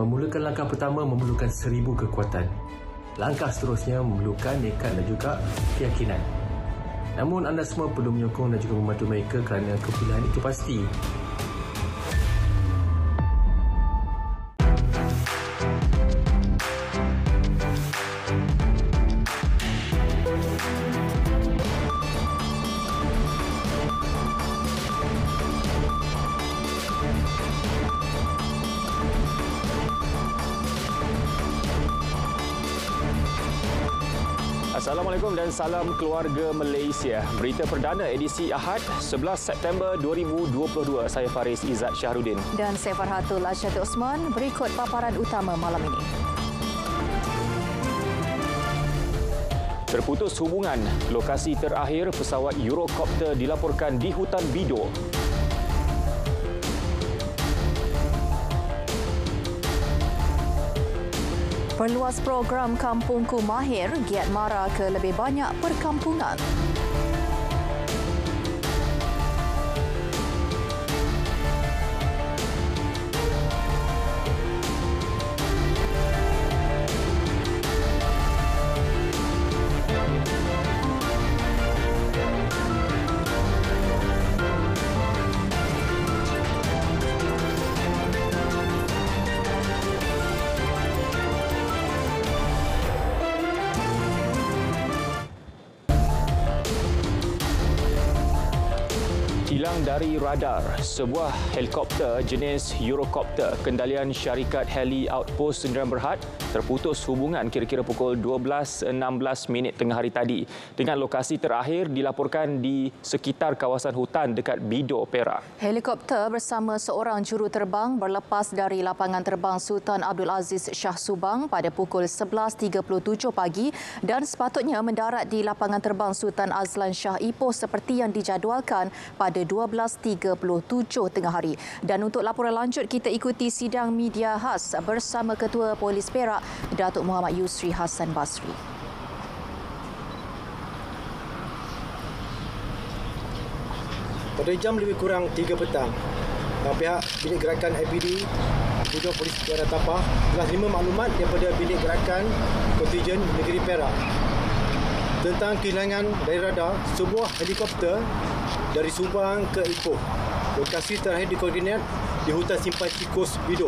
Memulakan langkah pertama memerlukan 1000 kekuatan. Langkah seterusnya memerlukan nekat dan juga keyakinan. Namun anda semua perlu menyokong dan juga membantu mereka kerana kepilihan itu pasti. Assalamualaikum dan salam keluarga Malaysia. Berita perdana edisi Ahad 11 September 2022. Saya Faris Izzat Syahrudin. Dan saya Farhatul Asyati Osman. Berikut paparan utama malam ini. Terputus hubungan. Lokasi terakhir pesawat Eurocopter dilaporkan di hutan Bido. Perluas program Kampungku Mahir, giat mara ke lebih banyak perkampungan. Hilang dari radar, sebuah helikopter jenis Eurocopter kendalian syarikat Heli Outpost Sdn Bhd terputus hubungan kira-kira pukul 12.16 tengah hari tadi dengan lokasi terakhir dilaporkan di sekitar kawasan hutan dekat Bido, Perak. Helikopter bersama seorang juruterbang berlepas dari lapangan terbang Sultan Abdul Aziz Shah Subang pada pukul 11.37 pagi dan sepatutnya mendarat di lapangan terbang Sultan Azlan Shah Ipoh seperti yang dijadualkan pada 12.37 tengah hari. Dan untuk laporan lanjut, kita ikuti sidang media khas bersama Ketua Polis Perak, Datuk Muhammad Yusri Hassan Basri. Pada jam lebih kurang 3 petang, pihak bilik gerakan IPD juga Polis Daerah Tapah telah terima maklumat daripada bilik gerakan kontijen negeri Perak tentang kehilangan dari radar sebuah helikopter dari Subang ke Ipoh. Lokasi terakhir dikoordinat di hutan simpan Cikos, Bido.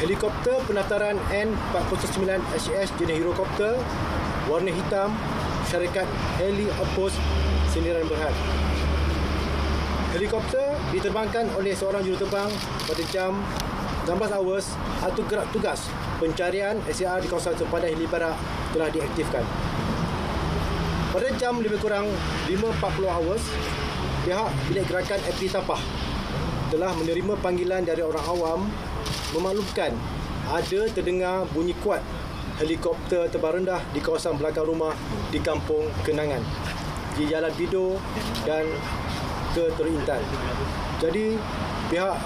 Helikopter pendaftaran N409HS jenis Eurocopter warna hitam syarikat Heli Outpost Sdn Bhd. Helikopter diterbangkan oleh seorang juruterbang pada jam 16 hours atau gerak tugas pencarian SAR di kawasan sempadan Heli Perak telah diaktifkan. Pada jam lebih kurang 5.40 hours, pihak bilik gerakan FP Tapah telah menerima panggilan dari orang awam memaklumkan ada terdengar bunyi kuat helikopter terbang rendah di kawasan belakang rumah di Kampung Kenangan di Jalan Bido dan ke Teluk Intan. Jadi pihak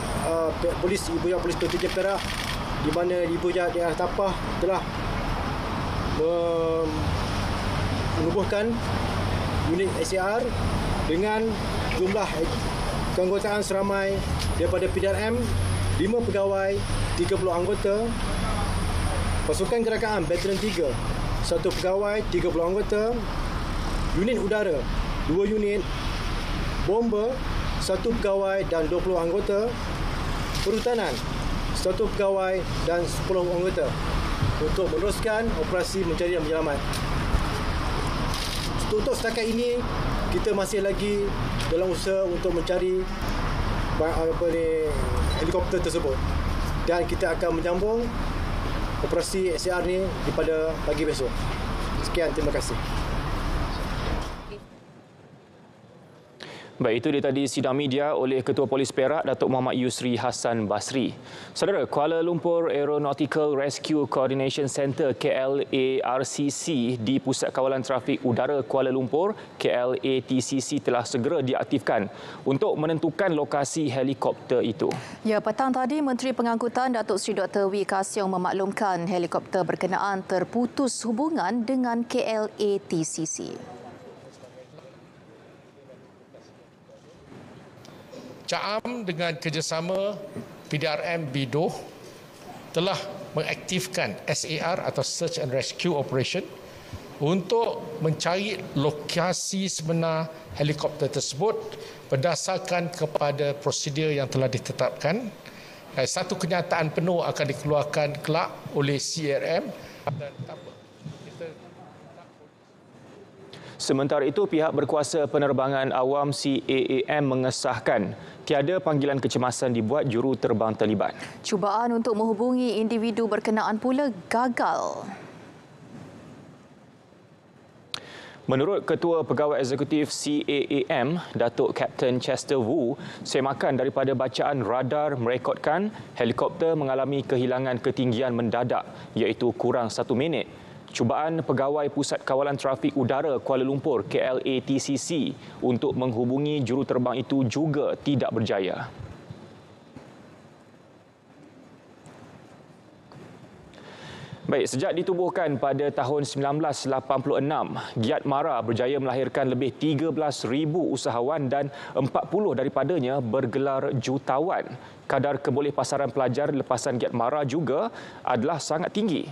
Ibu Polis Kontijen Perak di mana Ibu Daerah Tapah telah menubuhkan unit SAR dengan jumlah keanggotaan seramai daripada PDRM 5 pegawai, 30 anggota, pasukan gerakan Batalion 3 1 pegawai, 30 anggota, unit udara 2 unit, bomber 1 pegawai dan 20 anggota, perhutanan 1 pegawai dan 10 anggota untuk meneruskan operasi mencari dan menyelamat. Untuk setakat ini, kita masih lagi dalam usaha untuk mencari helikopter tersebut. Dan kita akan menyambung operasi SAR ni pada pagi besok. Sekian, terima kasih. Baik, itu dia tadi sidang media oleh Ketua Polis Perak, Datuk Muhammad Yusri Hassan Basri. Saudara, Kuala Lumpur Aeronautical Rescue Coordination Centre KLARCC di Pusat Kawalan Trafik Udara Kuala Lumpur KLATCC telah segera diaktifkan untuk menentukan lokasi helikopter itu. Ya, petang tadi Menteri Pengangkutan Datuk Seri Dr. Wee Ka Siong memaklumkan helikopter berkenaan terputus hubungan dengan KLATCC. Caam dengan kerjasama PDRM Bido telah mengaktifkan SAR atau Search and Rescue Operation untuk mencari lokasi sebenar helikopter tersebut berdasarkan kepada prosedur yang telah ditetapkan. Satu kenyataan penuh akan dikeluarkan kelak oleh CRM dan Sementara itu, pihak berkuasa penerbangan awam CAAM mengesahkan tiada panggilan kecemasan dibuat juruterbang terlibat. Cubaan untuk menghubungi individu berkenaan pula gagal. Menurut Ketua Pegawai Eksekutif CAAM, Datuk Kapten Chester Wu, semakan daripada bacaan radar merekodkan helikopter mengalami kehilangan ketinggian mendadak iaitu kurang 1 minit. Cubaan Pegawai Pusat Kawalan Trafik Udara Kuala Lumpur KLATCC untuk menghubungi juruterbang itu juga tidak berjaya. Baik, sejak ditubuhkan pada tahun 1986, Giat Mara berjaya melahirkan lebih 13,000 usahawan dan 40 daripadanya bergelar jutawan. Kadar kebolehpasaran pelajar lepasan Giat Mara juga adalah sangat tinggi.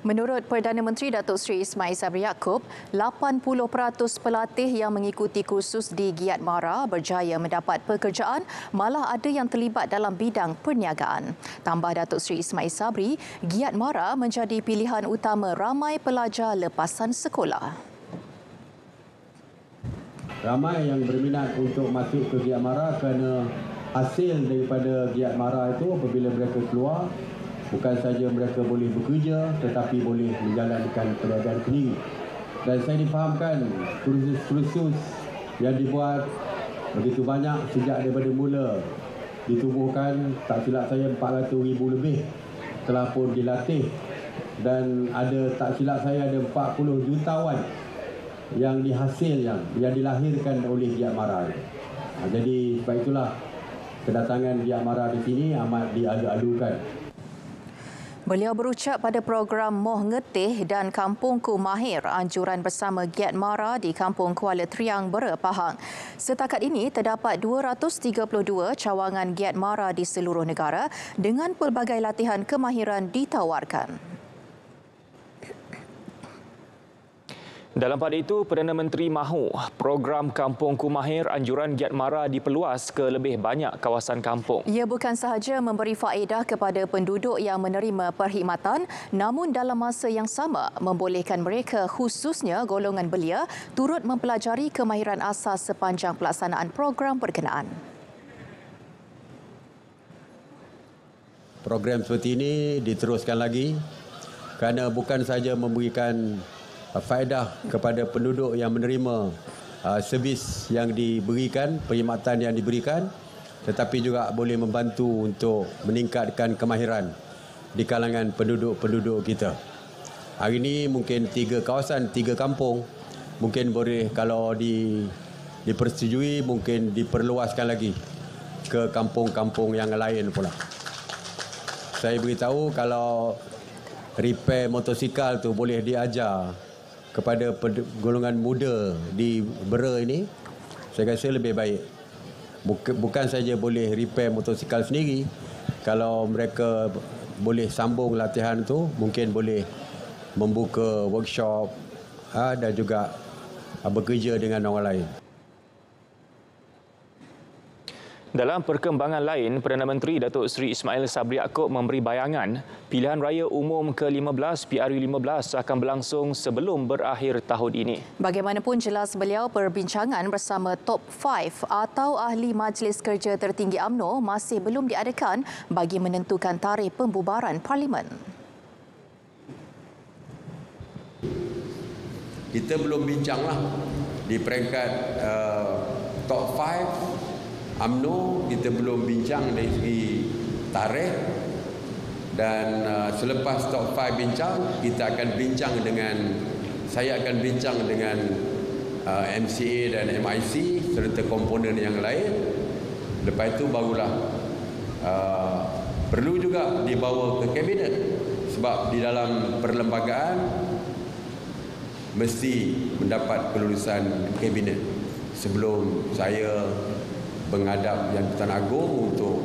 Menurut Perdana Menteri Datuk Seri Ismail Sabri Yaakob, 80% pelatih yang mengikuti kursus di Giat Mara berjaya mendapat pekerjaan, malah ada yang terlibat dalam bidang perniagaan. Tambah Datuk Seri Ismail Sabri, Giat Mara menjadi pilihan utama ramai pelajar lepasan sekolah. Ramai yang berminat untuk masuk ke Giat Mara kerana hasil daripada Giat Mara itu apabila mereka keluar, bukan saja mereka boleh bekerja tetapi boleh menjalankan perniagaan sendiri. Dan saya difahamkan kursus-kursus yang dibuat begitu banyak sejak daripada mula ditubuhkan, tak silap saya 400,000 lebih telah pun dilatih, dan ada tak silap saya ada 40 jutawan yang yang dilahirkan oleh Giat Mara. Jadi sebab itulah kedatangan Giat Mara di sini amat dialu-alukan. Beliau berucap pada program Moh Ngetih dan Kampungku Mahir, anjuran bersama Giat Mara di Kampung Kuala Triang, Bera, Pahang. Setakat ini terdapat 232 cawangan Giat Mara di seluruh negara dengan pelbagai latihan kemahiran ditawarkan. Dalam pada itu, Perdana Menteri mahu program Kampungku Mahir anjuran Giat Mara diperluas ke lebih banyak kawasan kampung. Ia bukan sahaja memberi faedah kepada penduduk yang menerima perkhidmatan, namun dalam masa yang sama membolehkan mereka, khususnya golongan belia, turut mempelajari kemahiran asas sepanjang pelaksanaan program berkenaan. Program seperti ini diteruskan lagi kerana bukan sahaja memberikan faedah kepada penduduk yang menerima servis yang diberikan, perkhidmatan yang diberikan, tetapi juga boleh membantu untuk meningkatkan kemahiran di kalangan penduduk-penduduk kita. Hari ini mungkin 3 kawasan, 3 kampung, mungkin boleh kalau dipersetujui mungkin diperluaskan lagi ke kampung-kampung yang lain pula. Saya beritahu kalau repair motosikal tu boleh diajar kepada golongan muda di Bera ini, saya rasa lebih baik. Bukan saja boleh repair motosikal sendiri, kalau mereka boleh sambung latihan tu, mungkin boleh membuka workshop dan juga bekerja dengan orang lain. Dalam perkembangan lain, Perdana Menteri Datuk Seri Ismail Sabri Yaakob memberi bayangan pilihan raya umum ke-15 PRU15 akan berlangsung sebelum berakhir tahun ini. Bagaimanapun jelas beliau, perbincangan bersama Top 5 atau Ahli Majlis Kerja Tertinggi UMNO masih belum diadakan bagi menentukan tarikh pembubaran Parlimen. Kita belum bincanglah di peringkat Top 5 UMNO, kita belum bincang dari segi tarikh, dan selepas Top 5 bincang, saya akan bincang dengan MCA dan MIC serta komponen yang lain. Lepas itu barulah perlu juga dibawa ke kabinet, sebab di dalam perlembagaan mesti mendapat kelulusan kabinet sebelum saya menghadap Yang Pertuan Agong untuk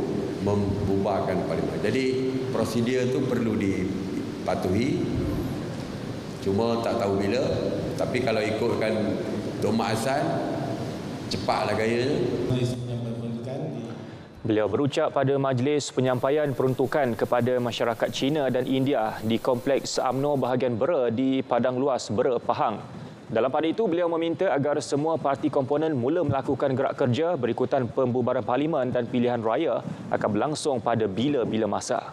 membubarkan parlimen. Jadi prosedur itu perlu dipatuhi. Cuma tak tahu bila. Tapi kalau ikutkan Tok Mak Hassan, cepatlah gayanya. Beliau berucap pada majlis penyampaian peruntukan kepada masyarakat Cina dan India di Kompleks UMNO bahagian Bera di Padang Luas Bera, Pahang. Dalam pada itu, beliau meminta agar semua parti komponen mula melakukan gerak kerja berikutan pembubaran parlimen dan pilihan raya akan berlangsung pada bila-bila masa.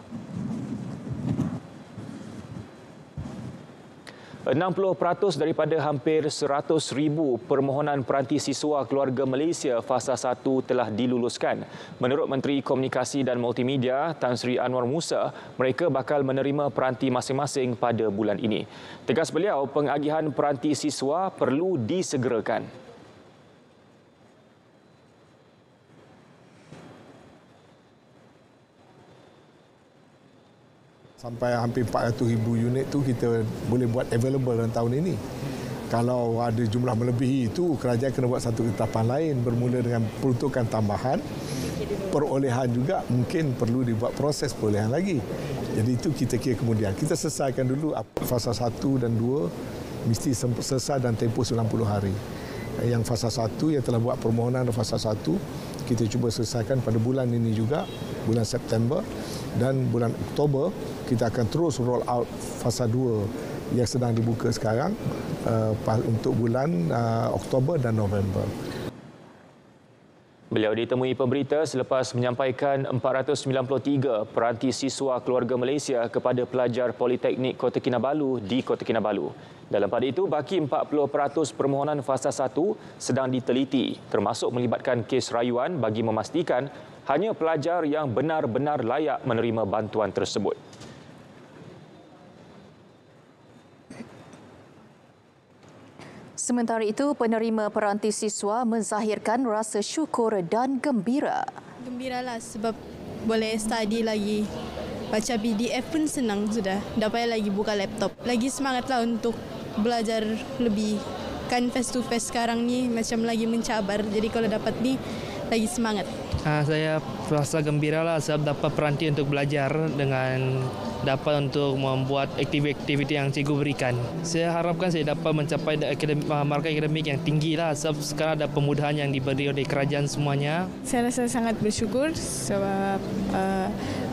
60% daripada hampir 100,000 permohonan peranti siswa keluarga Malaysia Fasa 1 telah diluluskan. Menurut Menteri Komunikasi dan Multimedia Tan Sri Anwar Musa, mereka bakal menerima peranti masing-masing pada bulan ini. Tegas beliau, pengagihan peranti siswa perlu disegerakan. Sampai hampir 400,000 unit tu kita boleh buat available dalam tahun ini. Kalau ada jumlah melebihi itu, kerajaan kena buat satu ketetapan lain bermula dengan peruntukan tambahan. Perolehan juga mungkin perlu dibuat proses perolehan lagi. Jadi itu kita kira kemudian. Kita selesaikan dulu fasa 1 dan 2 mesti selesai dalam tempoh 90 hari. Yang fasa 1 yang telah buat permohonan fasa 1 kita cuba selesaikan pada bulan ini juga, bulan September, dan bulan Oktober kita akan terus roll out fasa 2 yang sedang dibuka sekarang untuk bulan Oktober dan November. Beliau ditemui pemberita selepas menyampaikan 493 peranti siswa keluarga Malaysia kepada pelajar Politeknik Kota Kinabalu di Kota Kinabalu. Dalam pada itu, baki 40% permohonan fasa 1 sedang diteliti, termasuk melibatkan kes rayuan bagi memastikan hanya pelajar yang benar-benar layak menerima bantuan tersebut. Sementara itu, penerima peranti siswa menzahirkan rasa syukur dan gembira. Gembiralah sebab boleh study lagi. Baca PDF pun senang sudah. Tak payah lagi buka laptop. Lagi semangatlah untuk belajar lebih. Kan face to face sekarang ni macam lagi mencabar. Jadi kalau dapat ni lagi semangat. Saya rasa gembira lah sebab dapat peranti untuk belajar dengan dapat untuk membuat aktiviti yang cikgu berikan. Saya harapkan saya dapat mencapai markah akademik yang tinggi lah sebab sekarang ada pemudahan yang diberi oleh kerajaan semuanya. Saya rasa sangat bersyukur sebab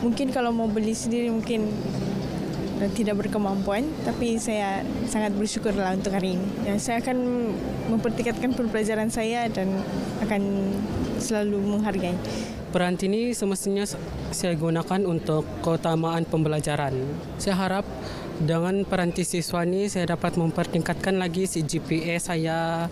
mungkin kalau mau beli sendiri mungkin tidak berkemampuan, tapi saya sangat bersyukurlah untuk hari ini. Ya, saya akan mempertingkatkan pembelajaran saya dan akan selalu menghargai. Peranti ini semestinya saya gunakan untuk keutamaan pembelajaran. Saya harap dengan peranti siswa ini saya dapat mempertingkatkan lagi GPA saya.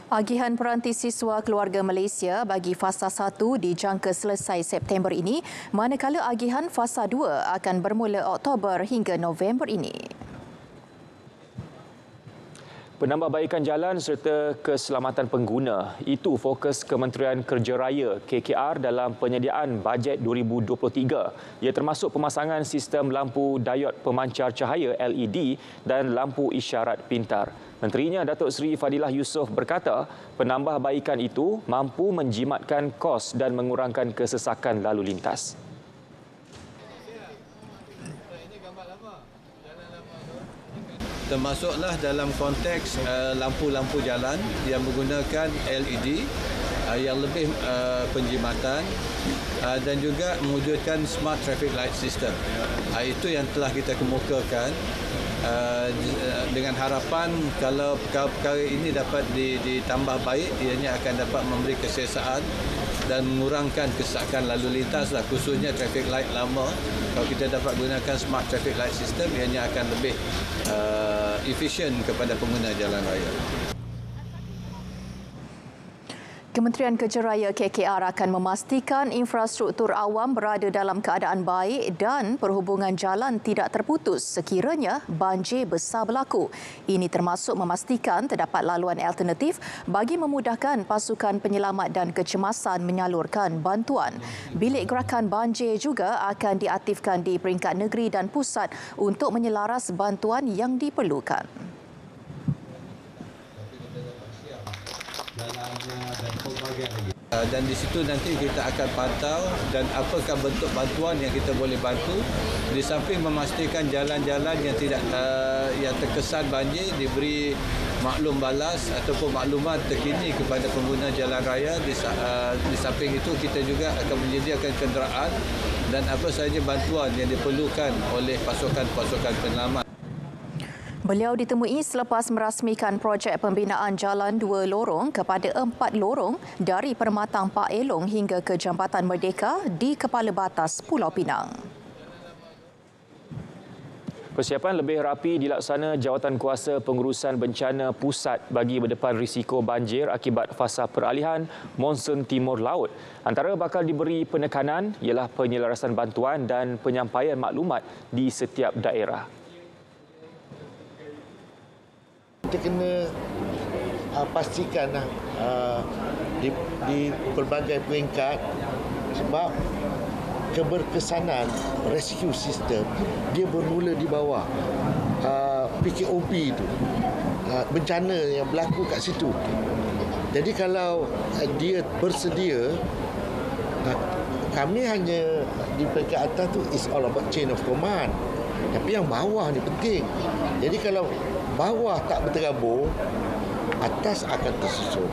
Agihan peranti siswa keluarga Malaysia bagi fasa 1 dijangka selesai September ini, manakala agihan fasa 2 akan bermula Oktober hingga November ini. Penambahbaikan jalan serta keselamatan pengguna, itu fokus Kementerian Kerja Raya KKR dalam penyediaan bajet 2023. Ia termasuk pemasangan sistem lampu diod pemancar cahaya LED dan lampu isyarat pintar. Menterinya Datuk Seri Fadilah Yusof berkata, penambahbaikan itu mampu menjimatkan kos dan mengurangkan kesesakan lalu lintas. Termasuklah dalam konteks lampu-lampu jalan yang menggunakan LED yang lebih penjimatan dan juga mewujudkan smart traffic light system. Itu yang telah kita kemukakan dengan harapan kalau perkara-perkara ini dapat ditambah baik, ianya akan dapat memberi keselesaan dan mengurangkan kesesakan lalu lintas, khususnya traffic light lama. Kalau kita dapat gunakan smart traffic light system, ianya akan lebih efisien kepada pengguna jalan raya. Kementerian Kerja Raya KKR akan memastikan infrastruktur awam berada dalam keadaan baik dan perhubungan jalan tidak terputus sekiranya banjir besar berlaku. Ini termasuk memastikan terdapat laluan alternatif bagi memudahkan pasukan penyelamat dan kecemasan menyalurkan bantuan. Bilik gerakan banjir juga akan diaktifkan di peringkat negeri dan pusat untuk menyelaras bantuan yang diperlukan. Dan di situ nanti kita akan pantau dan apakah bentuk bantuan yang kita boleh bantu. Di samping memastikan jalan-jalan yang tidak yang terkesan banjir diberi maklum balas ataupun maklumat terkini kepada pengguna jalan raya. Di samping itu kita juga akan menyediakan kenderaan dan apa sahaja bantuan yang diperlukan oleh pasukan-pasukan penyelamat. Beliau ditemui selepas merasmikan projek pembinaan jalan 2 lorong kepada 4 lorong dari Permatang Pak Elong hingga ke Jambatan Merdeka di Kepala Batas Pulau Pinang. Persiapan lebih rapi dilaksana Jawatankuasa Pengurusan Bencana Pusat bagi berdepan risiko banjir akibat fasa peralihan monsun timur laut. Antara bakal diberi penekanan ialah penyelarasan bantuan dan penyampaian maklumat di setiap daerah. Kita kena pastikan di pelbagai peringkat sebab keberkesanan rescue system dia bermula di bawah PKOP itu, bencana yang berlaku kat situ. Jadi kalau dia bersedia, kami hanya di peringkat atas tu is all about chain of command, tapi yang bawah ni penting. Jadi kalau bawah tak berterabur, atas akan tersusun.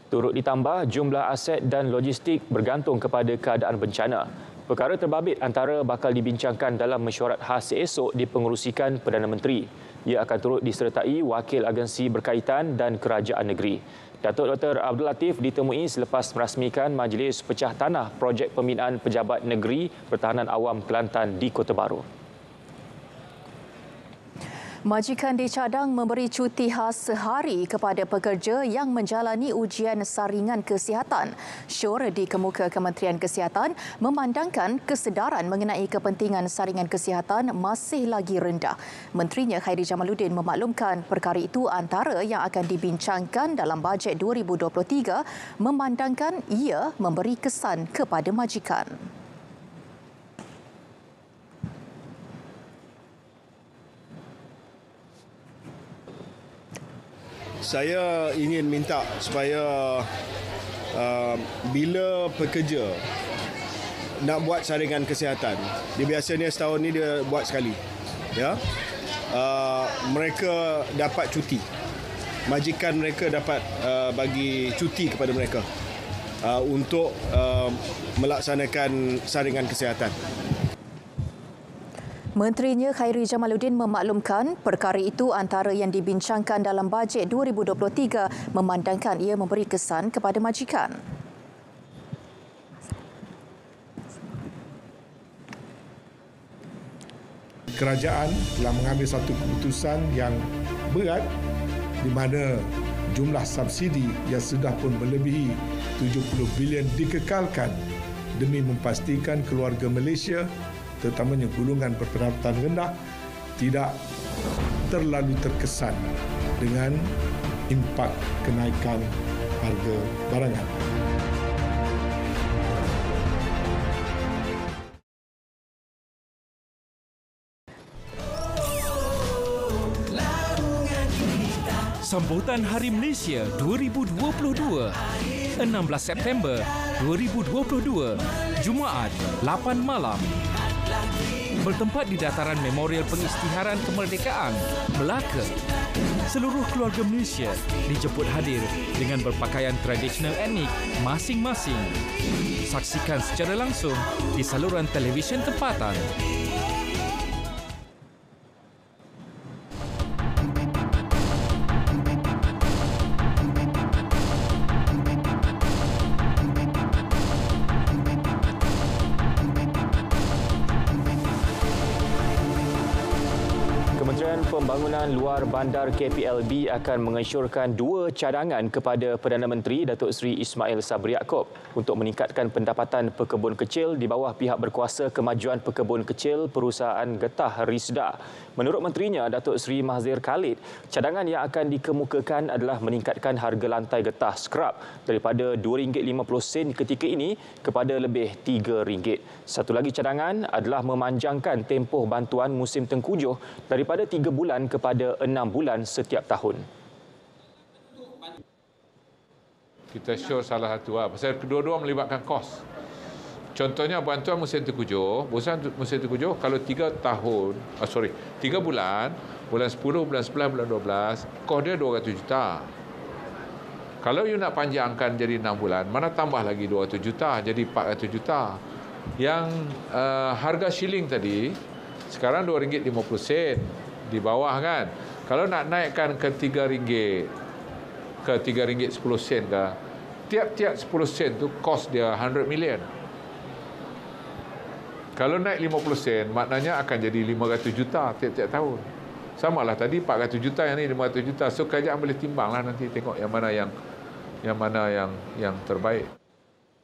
Turut ditambah, jumlah aset dan logistik bergantung kepada keadaan bencana. Perkara terbabit antara bakal dibincangkan dalam mesyuarat khas esok dipengerusikan Perdana Menteri. Ia akan turut disertai wakil agensi berkaitan dan kerajaan negeri. Datuk Dr. Abdul Latif ditemui selepas merasmikan Majlis Pecah Tanah Projek Pembinaan Pejabat Negeri Pertahanan Awam Kelantan di Kota Baru. Majikan dicadang memberi cuti khas sehari kepada pekerja yang menjalani ujian saringan kesihatan. Syur dikemuka Kementerian Kesihatan memandangkan kesedaran mengenai kepentingan saringan kesihatan masih lagi rendah. Menterinya Khairi Jamaluddin memaklumkan perkara itu antara yang akan dibincangkan dalam bajet 2023 memandangkan ia memberi kesan kepada majikan. Saya ingin minta supaya bila pekerja nak buat saringan kesihatan, dia biasanya setahun ni dia buat sekali, ya, mereka dapat cuti, majikan mereka dapat bagi cuti kepada mereka untuk melaksanakan saringan kesihatan. Menterinya Khairi Jamaluddin memaklumkan perkara itu antara yang dibincangkan dalam bajet 2023 memandangkan ia memberi kesan kepada majikan. Kerajaan telah mengambil satu keputusan yang berat di mana jumlah subsidi yang sudah pun melebihi 70 bilion dikekalkan demi memastikan keluarga Malaysia terutamanya golongan berpendapatan rendah tidak terlalu terkesan dengan impak kenaikan harga barangan. Sambutan Hari Malaysia 2022, 16 September 2022, Jumaat, 8 malam. Bertempat di dataran Memorial Pengisytiharan Kemerdekaan, Melaka. Seluruh keluarga Malaysia dijemput hadir dengan berpakaian tradisional etnik masing-masing. Saksikan secara langsung di saluran televisyen tempatan. Kementerian Pembangunan Luar Bandar KPLB akan mengesyorkan 2 cadangan kepada Perdana Menteri Datuk Seri Ismail Sabri Yaakob untuk meningkatkan pendapatan pekebun kecil di bawah pihak berkuasa Kemajuan Pekebun Kecil Perusahaan Getah Risda. Menurut menterinya Datuk Seri Mahzir Khalid, cadangan yang akan dikemukakan adalah meningkatkan harga lantai getah skrap daripada RM2.50 ketika ini kepada lebih RM3. Satu lagi cadangan adalah memanjangkan tempoh bantuan musim tengkujuh daripada 3 bulan kepada 6 bulan setiap tahun. Kita show salah satu pasal kedua-dua melibatkan kos. Contohnya bantuan musim terkujuh, kalau 3 bulan, bulan 10, bulan 11, bulan 12, kos dia 200 juta. Kalau you nak panjangkan jadi 6 bulan, mana tambah lagi 200 juta, jadi 400 juta. Yang harga shilling tadi, sekarang RM2.50 di bawah kan. Kalau nak naikkan ke RM3, ke RM3.10 ke, tiap-tiap 10 sen tu kos dia 100 million. Kalau naik 50 sen, maknanya akan jadi 500 juta tiap-tiap tahun. Samalah tadi 400 juta, yang ni 500 juta. So kerajaan boleh timbanglah nanti tengok yang mana yang terbaik.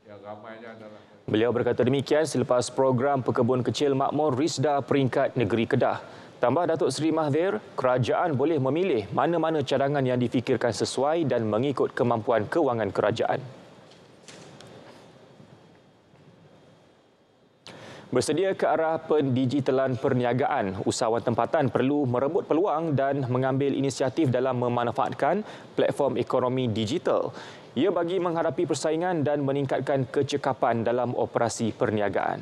Yang ramainya adalah. Beliau berkata demikian selepas program Pekebun Kecil Makmur Risda peringkat negeri Kedah. Tambah Datuk Seri Mahathir, kerajaan boleh memilih mana-mana cadangan yang difikirkan sesuai dan mengikut kemampuan kewangan kerajaan. Bersedia ke arah pendigitalan perniagaan, usahawan tempatan perlu merebut peluang dan mengambil inisiatif dalam memanfaatkan platform ekonomi digital. Ia bagi menghadapi persaingan dan meningkatkan kecekapan dalam operasi perniagaan.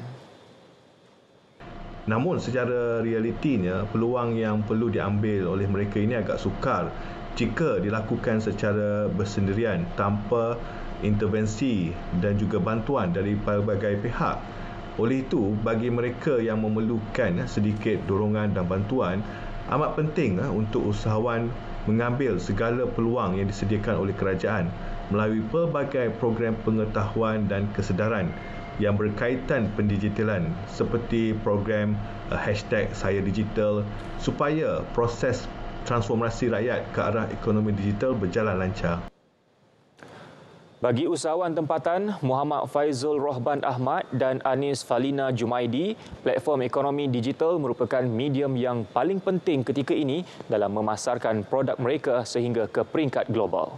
Namun secara realitinya, peluang yang perlu diambil oleh mereka ini agak sukar jika dilakukan secara bersendirian tanpa intervensi dan juga bantuan dari pelbagai pihak. Oleh itu, bagi mereka yang memerlukan sedikit dorongan dan bantuan, amat penting untuk usahawan mengambil segala peluang yang disediakan oleh kerajaan melalui pelbagai program pengetahuan dan kesedaran yang berkaitan pendigitalan seperti program #SayaDigital supaya proses transformasi rakyat ke arah ekonomi digital berjalan lancar. Bagi usahawan tempatan Muhammad Faizul Rohban Ahmad dan Anis Falina Jumaidi, platform ekonomi digital merupakan medium yang paling penting ketika ini dalam memasarkan produk mereka sehingga ke peringkat global.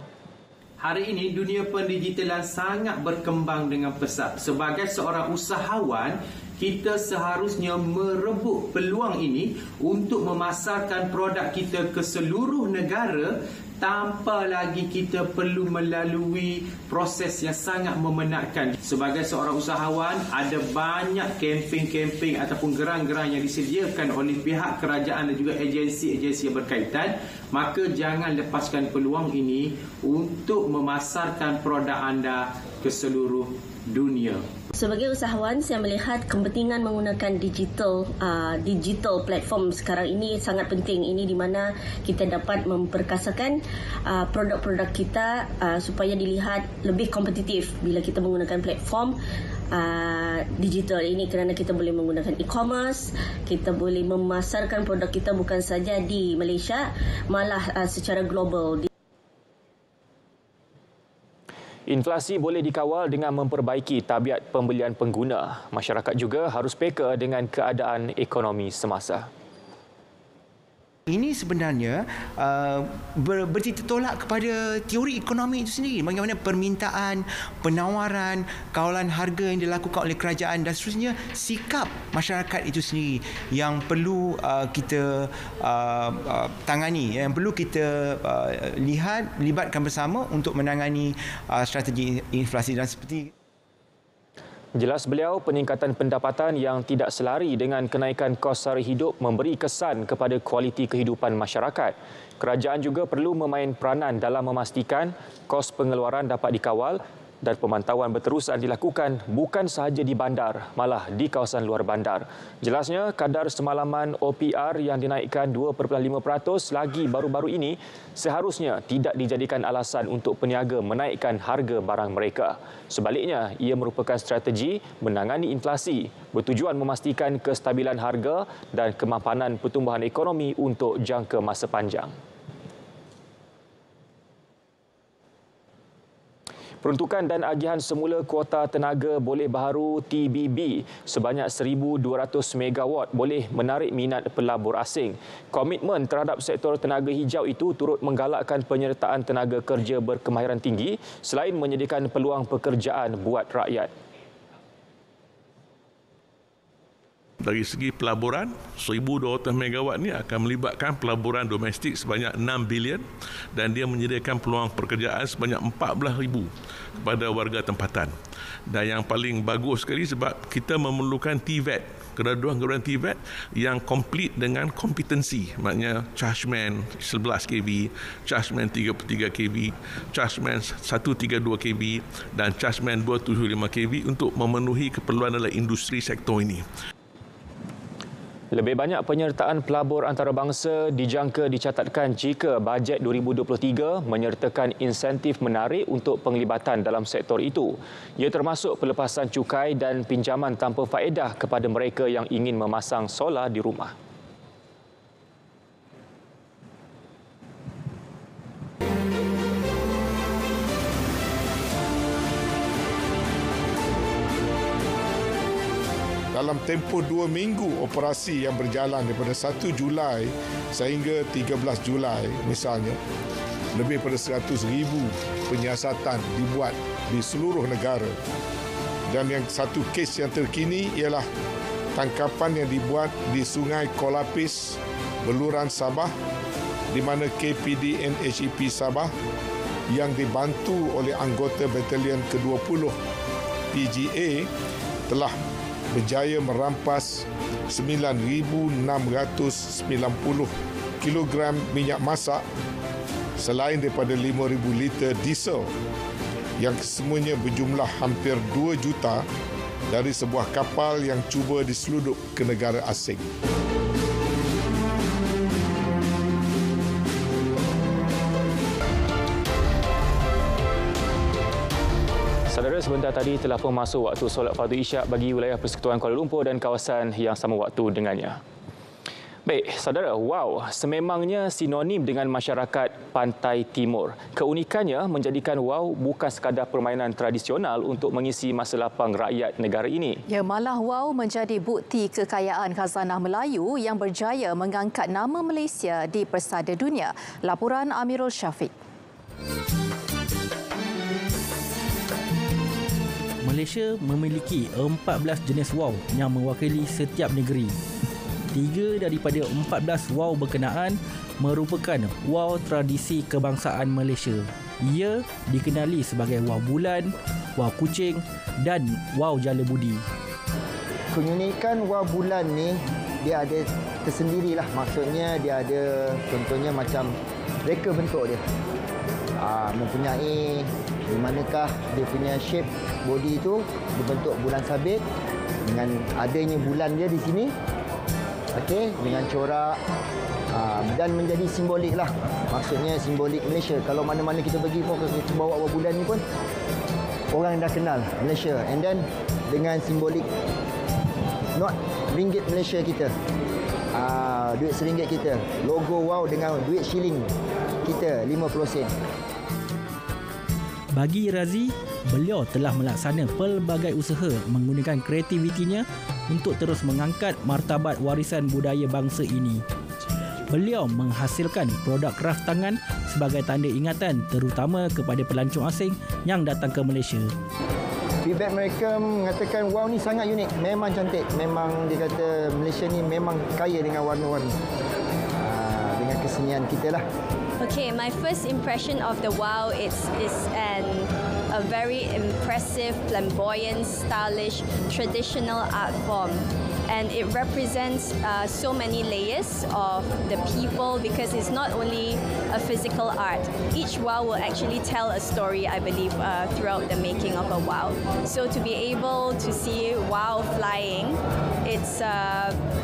Hari ini dunia pendigitalan sangat berkembang dengan pesat. Sebagai seorang usahawan, kita seharusnya merebut peluang ini untuk memasarkan produk kita ke seluruh negara tanpa lagi kita perlu melalui proses yang sangat memenatkan. Sebagai seorang usahawan, ada banyak kempen-kempen ataupun gerang-gerang yang disediakan oleh pihak kerajaan dan juga agensi-agensi yang berkaitan. Maka jangan lepaskan peluang ini untuk memasarkan produk anda ke seluruh dunia. Sebagai usahawan, saya melihat kepentingan menggunakan digital platform sekarang ini sangat penting. Ini di mana kita dapat memperkasakan produk-produk kita supaya dilihat lebih kompetitif bila kita menggunakan platform digital ini, kerana kita boleh menggunakan e-commerce, kita boleh memasarkan produk kita bukan saja di Malaysia, malah secara global. Inflasi boleh dikawal dengan memperbaiki tabiat pembelian pengguna. Masyarakat juga harus peka dengan keadaan ekonomi semasa. Ini sebenarnya bertitik tolak kepada teori ekonomi itu sendiri. Bagaimana permintaan, penawaran, kawalan harga yang dilakukan oleh kerajaan dan seterusnya, sikap masyarakat itu sendiri yang perlu kita tangani, yang perlu kita libatkan bersama untuk menangani strategi inflasi. Dan seperti jelas beliau, peningkatan pendapatan yang tidak selari dengan kenaikan kos sara hidup memberi kesan kepada kualiti kehidupan masyarakat. Kerajaan juga perlu memain peranan dalam memastikan kos pengeluaran dapat dikawal dan pemantauan berterusan dilakukan bukan sahaja di bandar, malah di kawasan luar bandar. Jelasnya, kadar semalaman OPR yang dinaikkan 2.5% lagi baru-baru ini seharusnya tidak dijadikan alasan untuk peniaga menaikkan harga barang mereka. Sebaliknya, ia merupakan strategi menangani inflasi bertujuan memastikan kestabilan harga dan kemapanan pertumbuhan ekonomi untuk jangka masa panjang. Peruntukan dan agihan semula kuota tenaga boleh baharu TBB sebanyak 1,200 megawatt boleh menarik minat pelabur asing. Komitmen terhadap sektor tenaga hijau itu turut menggalakkan penyertaan tenaga kerja berkemahiran tinggi selain menyediakan peluang pekerjaan buat rakyat. dari segi pelaburan, 1,200 megawatt ni akan melibatkan pelaburan domestik sebanyak 6 bilion dan dia menyediakan peluang pekerjaan sebanyak 14,000 kepada warga tempatan. Dan yang paling bagus sekali sebab kita memerlukan TVET, graduan TVET yang komplit dengan kompetensi, maknanya chargeman 11 kV, chargeman 33 kV, chargeman 132 kV dan chargeman 275 kV untuk memenuhi keperluan dalam industri sektor ini. Lebih banyak penyertaan pelabur antarabangsa dijangka dicatatkan jika bajet 2023 menyertakan insentif menarik untuk penglibatan dalam sektor itu. Ia termasuk pelepasan cukai dan pinjaman tanpa faedah kepada mereka yang ingin memasang solar di rumah. Dalam tempoh 2 minggu operasi yang berjalan daripada 1 Julai sehingga 13 Julai misalnya, lebih pada 100,000 penyiasatan dibuat di seluruh negara. Dan yang satu kes yang terkini ialah tangkapan yang dibuat di Sungai Kolapis, Beluran, Sabah, di mana KPD NHEP Sabah yang dibantu oleh anggota Batalion ke-20 PGA telah berjaya merampas 9,690 kilogram minyak masak selain daripada 5,000 liter diesel yang kesemuanya berjumlah hampir 2 juta dari sebuah kapal yang cuba diseludup ke negara asing. Saudara, sebentar tadi telah pun masuk waktu solat fardu isyak bagi wilayah Persekutuan Kuala Lumpur dan kawasan yang sama waktu dengannya. Baik, saudara, wow, sememangnya sinonim dengan masyarakat Pantai Timur. Keunikannya menjadikan wow bukan sekadar permainan tradisional untuk mengisi masa lapang rakyat negara ini. Ya, malah wow menjadi bukti kekayaan khazanah Melayu yang berjaya mengangkat nama Malaysia di persada dunia. Laporan Amirul Syafiq. Malaysia memiliki 14 jenis wow yang mewakili setiap negeri. 3 daripada 14 wow berkenaan merupakan wow tradisi kebangsaan Malaysia. Ia dikenali sebagai wow bulan, wow kucing dan wow jala budi. Keunikan wow bulan ni dia ada tersendirilah. Maksudnya dia ada contohnya macam reka bentuk dia. Mempunyai di manakah dia punya shape body itu berbentuk bulan sabit dengan adanya bulan dia di sini, okey, dengan corak dan menjadi simbolik lah. Maksudnya simbolik Malaysia. Kalau mana-mana kita pergi pun kita bawa bulan ni pun orang dah kenal Malaysia. And then dengan simbolik not ringgit Malaysia kita, duit RM1 kita, logo wow dengan duit shilling kita 50 sen. Bagi Razi, beliau telah melaksana pelbagai usaha menggunakan kreativitinya untuk terus mengangkat martabat warisan budaya bangsa ini. Beliau menghasilkan produk kraft tangan sebagai tanda ingatan terutama kepada pelancong asing yang datang ke Malaysia. Feedback mereka mengatakan wow ni sangat unik, memang cantik, memang dia kata Malaysia ni memang kaya dengan warna-warni, dengan kesenian kita lah. Okay, my first impression of the wow is a very impressive, flamboyant, stylish, traditional art form. And it represents so many layers of the people because it's not only a physical art. Each wow will actually tell a story, I believe, throughout the making of a wow. So to be able to see wow flying, it's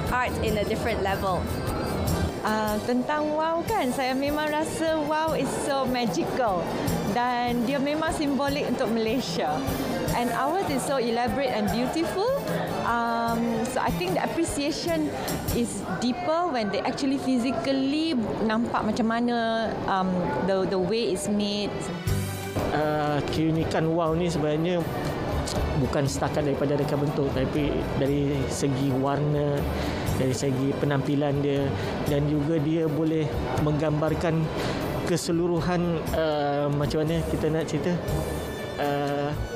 art in a different level. Tentang wow kan, saya memang rasa wow is so magical dan dia memang simbolik untuk Malaysia. And ours is so elaborate and beautiful. So I think the appreciation is deeper when they actually physically nampak macam mana the way it's made. Keunikan wow ni sebenarnya bukan setakat daripada reka bentuk, tapi dari segi warna, dari segi penampilan dia, dan juga dia boleh menggambarkan keseluruhan macam mana kita nak cerita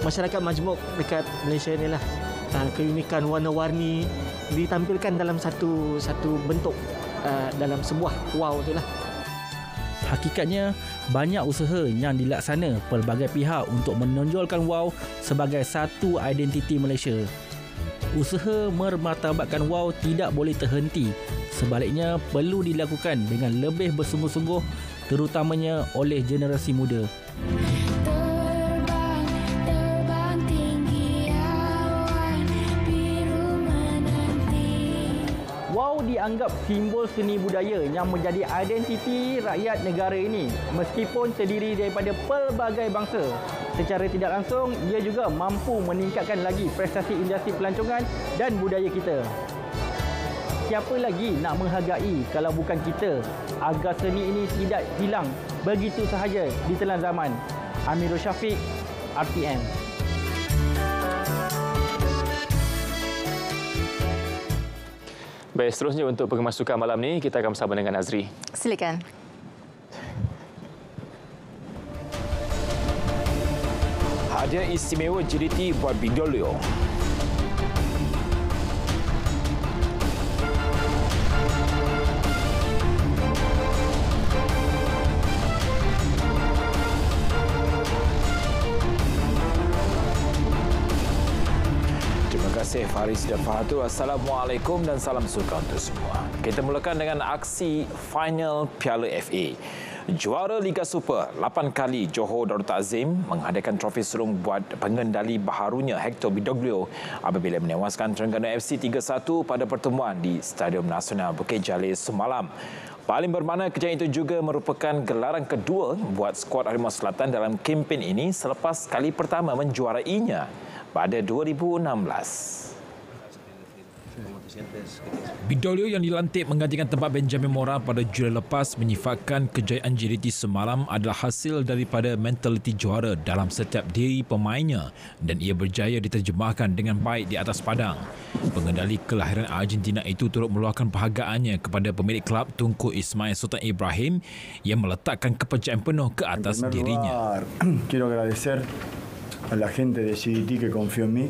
masyarakat majmuk dekat Malaysia ni lah. Keunikan warna-warni ditampilkan dalam satu bentuk dalam sebuah wow itulah. Hakikatnya, banyak usaha yang dilaksana pelbagai pihak untuk menonjolkan WOW sebagai satu identiti Malaysia. Usaha memartabatkan WOW tidak boleh terhenti. Sebaliknya, perlu dilakukan dengan lebih bersungguh-sungguh, terutamanya oleh generasi muda. WOW dianggap simbol seni budaya yang menjadi identiti rakyat negara ini meskipun terdiri daripada pelbagai bangsa. Secara tidak langsung, ia juga mampu meningkatkan lagi prestasi industri pelancongan dan budaya kita. Siapa lagi nak menghargai kalau bukan kita agar seni ini tidak hilang begitu sahaja di telan zaman. Amirul Syafiq, RTM. Baik, seterusnya untuk pengemas sukan malam ni, kita akan bersama dengan Azri. Silakan. Hadiah istimewa JDT buat Bidolio. Terima kasih Faris dan Fahatu. Assalamualaikum dan salam suka untuk semua. Kita mulakan dengan aksi final Piala FA. Juara Liga Super 8 kali Johor Darul Ta'zim menghadiahkan trofi sulung buat pengendali baharunya Hector Bidoglio apabila menewaskan Terengganu FC 3-1 pada pertemuan di Stadium Nasional Bukit Jalil semalam. Paling bermakna kejayaan itu juga merupakan gelaran kedua buat skuad Harimau Selatan dalam kempen ini selepas kali pertama menjuarainya pada 2016. Bidolio yang dilantik menggantikan tempat Benjamin Mora pada Julai lepas menyifatkan kejayaan JDT semalam adalah hasil daripada mentaliti juara dalam setiap diri pemainnya dan ia berjaya diterjemahkan dengan baik di atas padang. Pengendali kelahiran Argentina itu turut meluahkan penghargaannya kepada pemilik kelab Tunku Ismail Sultan Ibrahim yang meletakkan kepercayaan penuh ke atas dirinya. Quiero agradecer a la gente de JDT que confió en mí,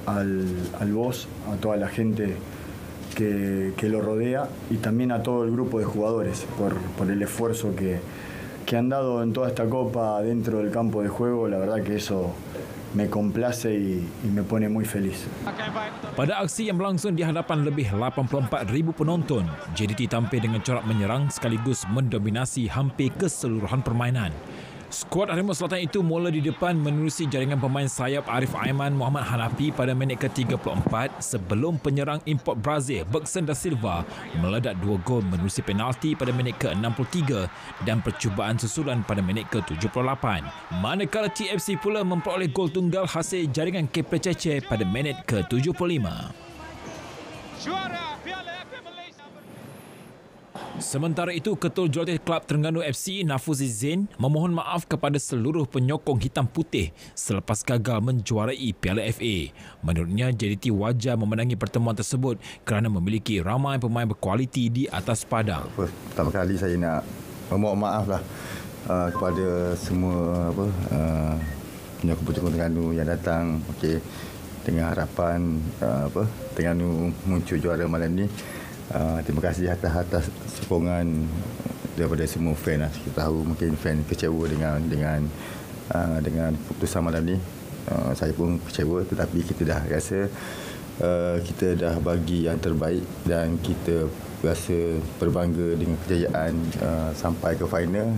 al boss, a toda la gente que lo rodea y también a todo el grupo de jugadores por el esfuerzo que han dado en toda esta copa dentro del campo de juego. La verdad que eso me complace y me pone muy feliz. Pada aksi yang berlangsung di hadapan lebih 84,000 penonton, JDT tampil dengan corak menyerang sekaligus mendominasi hampir keseluruhan permainan. Skuad Harimau Selatan itu mula di depan menerusi jaringan pemain sayap Arif Aiman Muhammad Hanafi pada minit ke-34 sebelum penyerang import Brazil Bergson da Silva meledak 2 gol menerusi penalti pada minit ke-63 dan percubaan susulan pada minit ke-78. Manakala TFC pula memperoleh gol tunggal hasil jaringan Kepler Cece pada minit ke-75. Sementara itu, Ketua Jurulatih Kelab Terengganu FC Nafuzi Zain memohon maaf kepada seluruh penyokong hitam putih selepas gagal menjuarai Piala FA. Menurutnya, JDT wajar memenangi pertemuan tersebut kerana memiliki ramai pemain berkualiti di atas padang. Pertama kali saya nak memohon maaf lah kepada semua penyokong-penyokong Terengganu yang datang. Dengan harapan Terengganu muncul juara malam ni. Terima kasih atas sokongan daripada semua fan. Kita tahu mungkin fan kecewa dengan keputusan malam ni. Saya pun kecewa, tetapi kita dah rasa kita dah bagi yang terbaik dan kita rasa berbangga dengan kejayaan sampai ke final.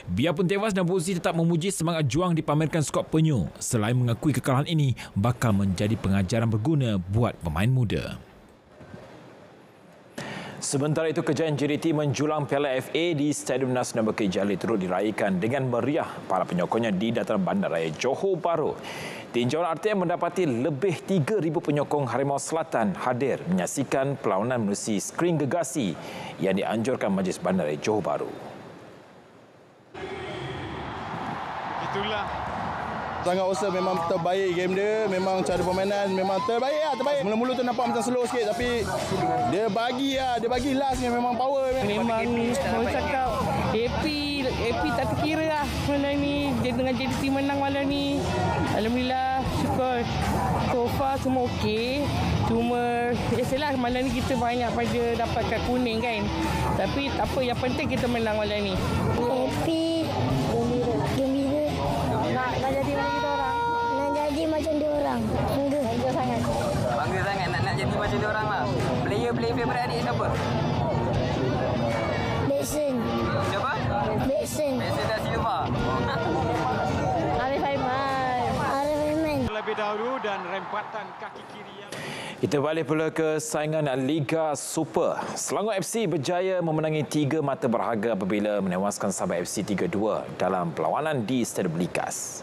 Biarpun tewas, Nabuzi tetap memuji semangat juang dipamerkan skuad penyu selain mengakui kekalahan ini bakal menjadi pengajaran berguna buat pemain muda. Sementara itu, kejayaan JDT menjulang Piala FA di Stadium Nasional Bukit Jalil turut diraihkan dengan meriah para penyokongnya di dataran Bandaraya Johor Bahru. Tinjauan RTM mendapati lebih 3,000 penyokong Harimau Selatan hadir menyaksikan perlawanan menerusi skrin gegasi yang dianjurkan Majlis Bandaraya Johor Bahru. Itulah. Sangat usaha, memang terbaik game dia, memang cara permainan memang terbaik. Mula-mula tu nampak macam slow sikit tapi dia bagi last ni memang power. Memang orang cakap happy tak terkira lah malam ni dengan JDT menang malam ni. Alhamdulillah, syukur. So far semua okey. Cuma biasalah malam ni kita banyak pada dapatkan kuning kan. Tapi tak apa, yang penting kita menang malam ni. Happy, gembira. Nak jadi macam kita orang. Nak jadi macam dia orang. Bangga sangat. Bangga sangat nak jadi macam dia orang lah. Player favourite adik siapa? Bekson. Siapa? Bekson. Bekson dah Silva. Arif Aiman. Terlebih dahulu dan rempatan kaki kiri yang... Kita balik pula ke saingan Liga Super. Selangor FC berjaya memenangi 3 mata berharga apabila menewaskan Sabah FC 3-2 dalam perlawanan di Stadium Likas.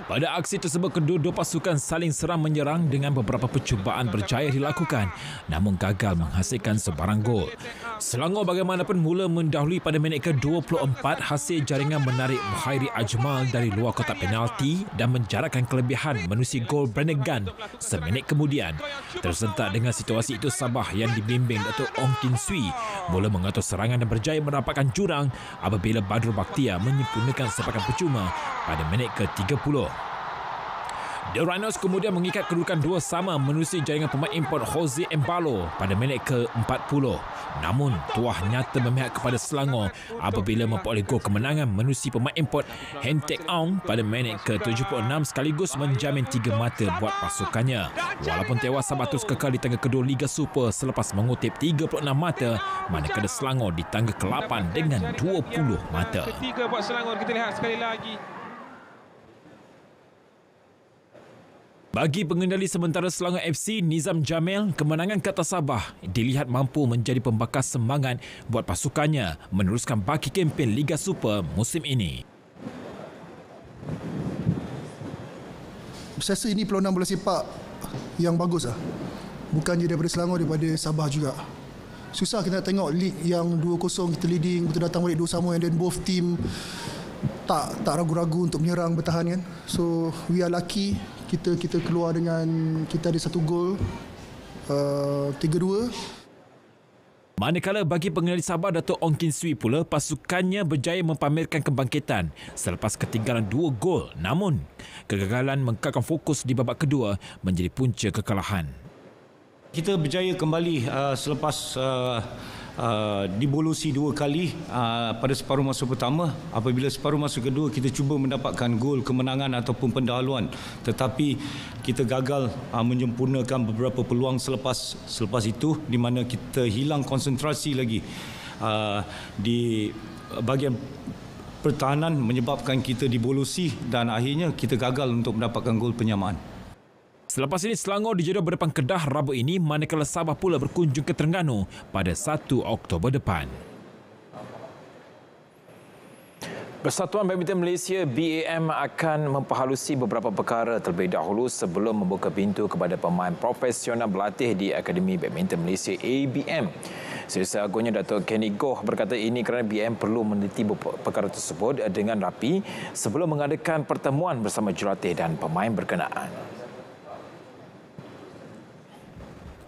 Pada aksi tersebut, kedua-dua pasukan saling serang menyerang dengan beberapa percubaan berjaya dilakukan namun gagal menghasilkan sebarang gol. Selangor bagaimanapun mula mendahului pada minit ke-24 hasil jaringan menarik Muhairi Ajmal dari luar kotak penalti dan menjarakkan kelebihan menerusi gol Brannigan seminit kemudian. Tersentak dengan situasi itu, Sabah yang dibimbing Datuk Ong Kin Swee mula mengatur serangan dan berjaya merapatkan jurang apabila Badrul Bakhtiar menyempurnakan sepakan percuma pada minit ke-30. The Rhinos kemudian mengikat kedudukan 2-2 menerusi jaringan pemain import Jose Embalo pada minit ke-40. Namun, tuah nyata memihak kepada Selangor apabila memperoleh gol kemenangan menerusi pemain import Hen Teck Aung pada minit ke-76 sekaligus menjamin 3 mata buat pasukannya. Walaupun tewas, Sabah terus kekal di tangga kedua Liga Super selepas mengutip 36 mata, manakala Selangor di tangga ke-8 dengan 20 mata. Ketiga buat Selangor, kita lihat sekali lagi. Bagi pengendali sementara Selangor FC, Nizam Jamil, kemenangan ke atas Sabah dilihat mampu menjadi pembakar semangat buat pasukannya meneruskan baki kempen Liga Super musim ini. Saya rasa ini peluang bola sepak yang bagus lah. Bukan je daripada Selangor, daripada Sabah juga. Susah kita nak tengok league yang 2-0 kita leading, kita datang balik 2-2 and then both team tak ragu-ragu untuk menyerang, bertahan kan. So we are lucky. Kita keluar dengan kita ada 1 gol, 3-2. Manakala bagi pengendali Sabah Datuk Ong Kin Swee pula, pasukannya berjaya mempamerkan kebangkitan selepas ketinggalan 2 gol. Namun, kegagalan mengkekalkan fokus di babak kedua menjadi punca kekalahan. Kita berjaya kembali selepas dibolusi 2 kali pada separuh masa pertama. Apabila separuh masa kedua kita cuba mendapatkan gol kemenangan ataupun pendahuluan, tetapi kita gagal menyempurnakan beberapa peluang selepas itu, di mana kita hilang konsentrasi lagi di bahagian pertahanan menyebabkan kita dibolusi dan akhirnya kita gagal untuk mendapatkan gol penyamaan. Selepas ini, Selangor dijadual berdepan Kedah Rabu ini, manakala Sabah pula berkunjung ke Terengganu pada 1 Oktober depan. Persatuan Badminton Malaysia BAM akan memperhalusi beberapa perkara terlebih dahulu sebelum membuka pintu kepada pemain profesional berlatih di Akademi Badminton Malaysia ABM. Setiausaha Agungnya Datuk Kenny Goh berkata ini kerana BAM perlu meneliti perkara tersebut dengan rapi sebelum mengadakan pertemuan bersama jurulatih dan pemain berkenaan.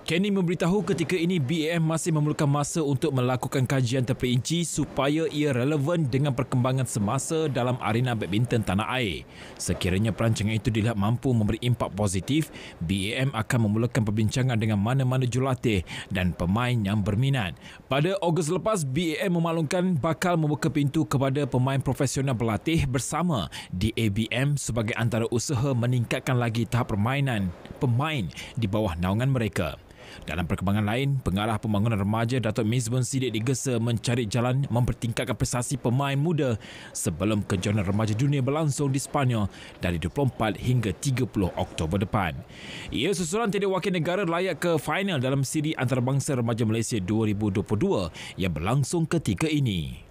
Kenny memberitahu ketika ini BAM masih memerlukan masa untuk melakukan kajian terperinci supaya ia relevan dengan perkembangan semasa dalam arena badminton tanah air. Sekiranya perancangan itu dilihat mampu memberi impak positif, BAM akan memulakan perbincangan dengan mana-mana jurulatih dan pemain yang berminat. Pada Ogos lepas, BAM memaklumkan bakal membuka pintu kepada pemain profesional berlatih bersama di ABM sebagai antara usaha meningkatkan lagi tahap permainan pemain di bawah naungan mereka. Dalam perkembangan lain, pengarah pembangunan remaja Datuk Mizbun Siddiq digesa mencari jalan mempertingkatkan prestasi pemain muda sebelum kejohanan remaja dunia berlangsung di Sepanyol dari 24 hingga 30 Oktober depan. Ia susulan tiada wakil negara layak ke final dalam siri antarabangsa remaja Malaysia 2022 yang berlangsung ketika ini.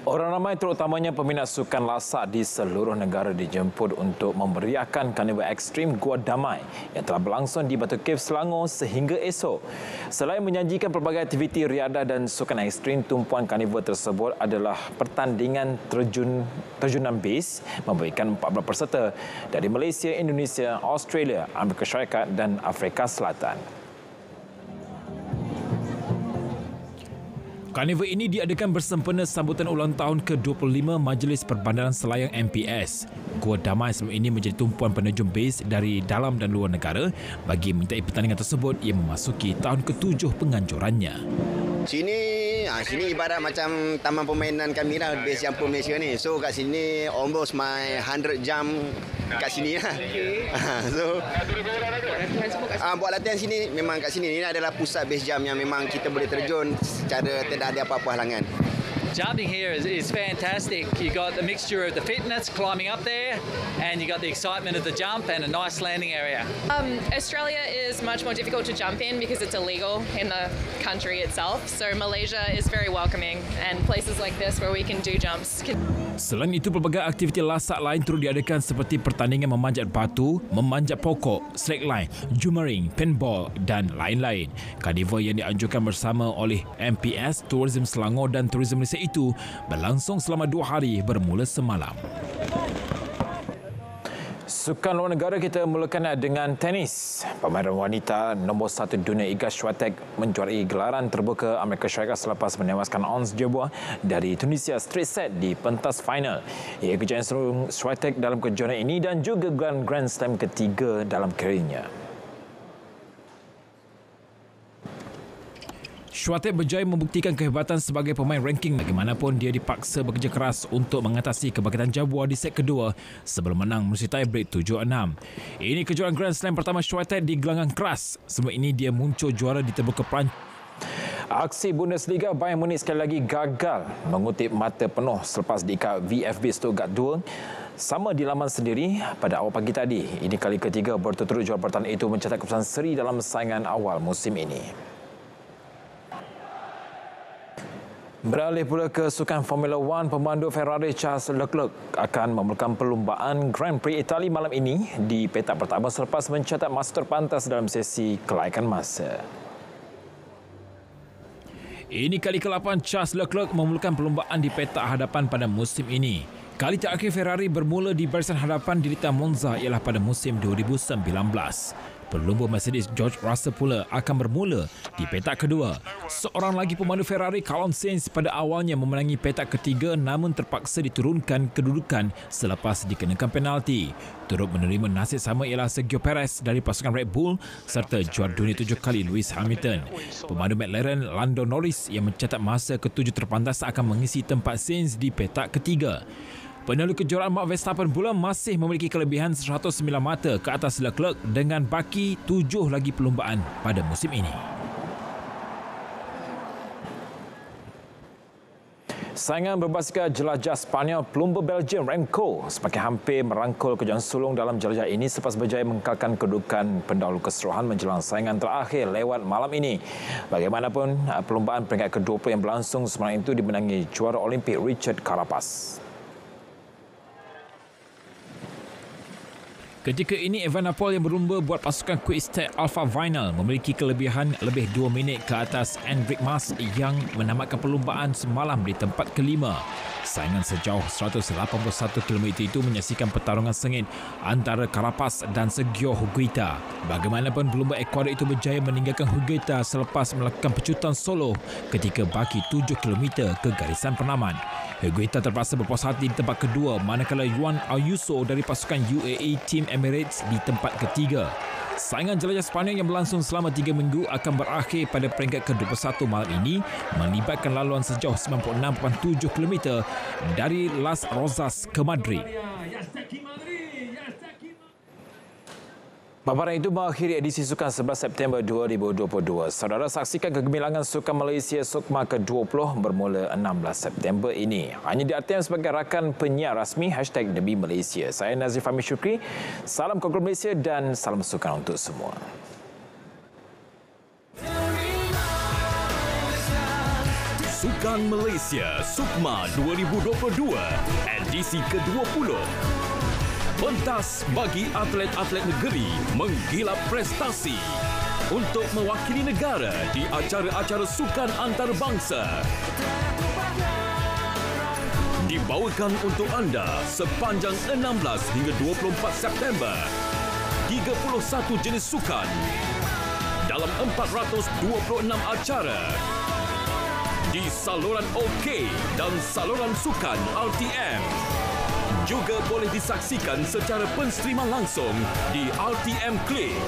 Orang ramai terutamanya peminat sukan lasak di seluruh negara dijemput untuk memeriahkan Karnival Ekstrim Gua Damai yang telah berlangsung di Batu Cave Selangor sehingga esok. Selain menyajikan pelbagai aktiviti riadah dan sukan ekstrim, tumpuan karnival tersebut adalah pertandingan terjunan base memberikan 14 peserta dari Malaysia, Indonesia, Australia, Amerika Syarikat dan Afrika Selatan. Karnival ini diadakan bersempena sambutan ulang tahun ke-25 Majlis Perbandaran Selayang MPS. Gua Damai sebelum ini menjadi tumpuan penejum base dari dalam dan luar negara bagi menyertai pertandingan tersebut yang memasuki tahun ke-7 penganjurannya. Sini ibarat macam taman permainan kami lah, base yang Malaysia ni. So kat sini almost my 100 jam kat sini lah. So buat latihan sini memang kat sini. Ini adalah pusat base jam yang memang kita boleh terjun secara tidak ada apa-apa halangan. Jumping here is fantastic. You got the mixture of the fitness, climbing up there, and you got the excitement of the jump and a nice landing area. Australia is much more difficult to jump in because it's illegal in the country itself. So Malaysia is very welcoming, and places like this where we can do jumps. Selain itu, pelbagai aktiviti lasak lain turut diadakan seperti pertandingan memanjat batu, memanjat pokok, slackline, jummering, paintball dan lain-lain. Karnival yang dianjurkan bersama oleh MPS, Tourism Selangor dan Tourism Malaysia itu berlangsung selama 2 hari bermula semalam. Sukan luar negara kita mulakan dengan tenis. Pemain wanita nombor 1 dunia Iga Swiatek menjuarai gelaran terbuka Amerika Syarikat selepas menewaskan Ons Jabeur dari Tunisia straight set di pentas final. Ia kejayaan seluruh Swiatek dalam kejuaraan ini dan juga Grand Slam ketiga dalam karirnya. Swiatek berjaya membuktikan kehebatan sebagai pemain ranking. Bagaimanapun, dia dipaksa bekerja keras untuk mengatasi kebangkitan Jabeur di set kedua sebelum menang melalui tiebreak 7-6. Ini kejuaraan Grand Slam pertama Swiatek di gelanggang keras. Sebelum ini dia muncul juara di terbuka Perancis. Aksi Bundesliga, Bayern Munich sekali lagi gagal mengutip mata penuh selepas diikat VfB Stuttgart 2 sama di laman sendiri pada awal pagi tadi. Ini kali ketiga berturut-turut juara bertahan itu mencetak keputusan seri dalam saingan awal musim ini. Beralih pula ke sukan Formula 1, pemandu Ferrari Charles Leclerc akan memulakan perlumbaan Grand Prix Itali malam ini di petak pertama selepas mencatat masa terpantas dalam sesi kelaikan masa. Ini kali ke-8 Charles Leclerc memulakan perlumbaan di petak hadapan pada musim ini. Kali terakhir Ferrari bermula di barisan hadapan di Litan Monza ialah pada musim 2019. Pelumba Mercedes George Russell pula akan bermula di petak kedua. Seorang lagi pemandu Ferrari, Carlos Sainz, pada awalnya memenangi petak ketiga namun terpaksa diturunkan kedudukan selepas dikenakan penalti. Turut menerima nasib sama ialah Sergio Perez dari pasukan Red Bull serta juara dunia 7 kali Lewis Hamilton. Pemandu McLaren Lando Norris yang mencatat masa ke-7 terpantas akan mengisi tempat Sainz di petak ketiga. Penalu kejuaraan Max Verstappen pula masih memiliki kelebihan 109 mata ke atas Leclerc dengan baki 7 lagi perlumbaan pada musim ini. Saingan berbasikal jelajah Spanyol pelumba Belgium Remco semakin hampir merangkul kejuaraan sulung dalam jelajah ini selepas berjaya mengkalkan kedudukan pendahulu keseluruhan menjelang saingan terakhir lewat malam ini. Bagaimanapun, perlumbaan peringkat ke-20 yang berlangsung semalam itu dimenangi juara Olimpik Richard Carapaz. Ketika ini, Evenepoel yang berlumba buat pasukan Quick Step Alpha Vinyl memiliki kelebihan lebih 2 minit ke atas Enric Mas yang menamatkan perlumbaan semalam di tempat kelima. Saingan sejauh 181 km itu menyaksikan pertarungan sengit antara Carapaz dan Sergio Higuita. Bagaimanapun, pelumba Ekuador itu berjaya meninggalkan Higuita selepas melakukan pecutan solo ketika baki 7 km ke garisan penaman. Higuita terpaksa berpuas hati di tempat kedua manakala Juan Ayuso dari pasukan UAE Team Emirates di tempat ketiga. Saingan jelajah Spanyol yang berlangsung selama 3 minggu akan berakhir pada peringkat ke-21 malam ini melibatkan laluan sejauh 96.7 km dari Las Rozas ke Madrid. Paparan itu mengakhiri edisi Sukan 11 September 2022. Saudara saksikan kegemilangan Sukan Malaysia SUKMA ke-20 bermula 16 September ini. Hanya di ATM sebagai rakan penyiar rasmi #Demi Malaysia. Saya Nazif Fahmi Syukri. Salam Kongres Malaysia dan salam sukan untuk semua. Sukan Malaysia SUKMA 2022 edisi ke-20. Pentas bagi atlet-atlet negeri menggilap prestasi untuk mewakili negara di acara-acara sukan antarabangsa. Dibawakan untuk anda sepanjang 16 hingga 24 September. 31 jenis sukan dalam 426 acara. di saluran OK dan saluran sukan RTM. Juga boleh disaksikan secara penstriman langsung di RTM Click.